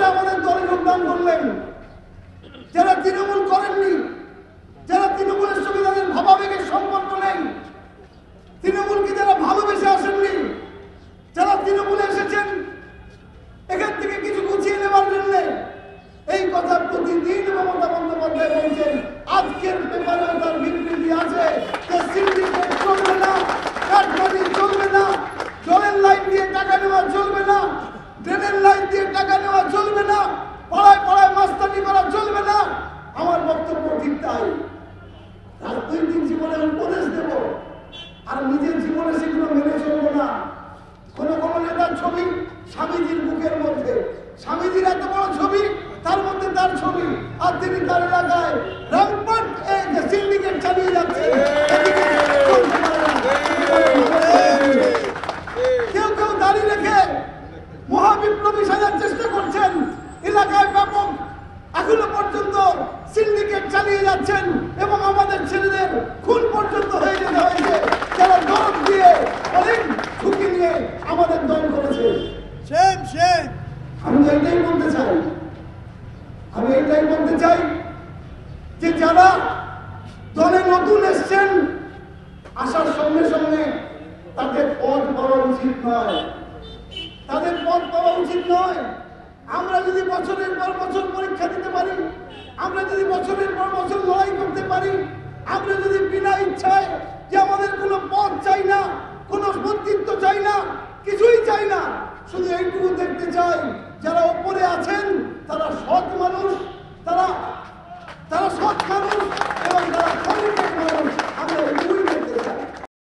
করে আমাদের দলে যোগদান করলেন, যারা তৃণমূল করেননি, যারা তৃণমূলের সঙ্গে তাদের ভাবাবেগের সম্পর্ক নেই, তৃণমূলকে যারা ভালোবেসে আসেননি, যারা তৃণমূলে এসেছেন এখান থেকে কিছু গুছিয়ে নেওয়ার জন্য, এই কথা প্রতিদিন মমতা বন্দ্যোপাধ্যায় বলছেন। আজকের পেপারে তার বিবৃতি আছে যে সিন্ডিকেট চলবে না, কাটমানি চলবে না, জলের লাইন দিয়ে টাকা নেওয়া চলবে না, ট্রেনের লাইন দিয়ে টাকা নেওয়া চলবে না, পাড়ায় পাড়ায় মাস্তানি করা চলবে না। আমার বক্তব্য ঠিক তাই। রাজনৈতিক জীবনে উপদেশ দেব আর নিজের জীবনে সেগুলো মেনে চলবো না। কোন কোন নেতার ছবি স্বামীজির বুকের মধ্যে, স্বামীজির এত বড় ছবি, তার মধ্যে তার ছবি, আর তিনি তার এলাকায় রামপাট সিন্ডিকেট চালিয়ে যাচ্ছে। কেউ কেউ দাঁড়িয়ে রেখে মহাবিপ্লবী সাজার চেষ্টা করছেন, এলাকায় ব্যাপক এখনো পর্যন্ত সিন্ডিকেট চালিয়ে যাচ্ছেন এবং আমাদের ছেলেদের খুন পর্যন্ত হয়ে যেতে হয়েছে, যারা দল দিয়ে অনেক ঝুঁকি নিয়ে আমাদের দল করেছে। আমি তো এটাই বলতে চাই, যে যারা দলে নতুন এসছেন, আসার সঙ্গে সঙ্গে তাদের পদ পাওয়া উচিত নয়, তাদের পদ পাওয়া উচিত নয়। আমরা যদি বছরের পর বছর পরীক্ষা দিতে পারি, আমরা যদি বছরের পর বছর লড়াই করতে পারি, আমরা যদি বিনা ইচ্ছায় যে আমাদের কোনো পদ চাই না, কোনো মন্ত্রিত্ব চাই না, কিছুই চাই না, শুধু এইটুকু দেখতে চাই যারা উপরে আছেন তারা সৎ মানুষ, তারা সৎ মানুষ এবং তারা কমিটেড মানুষ।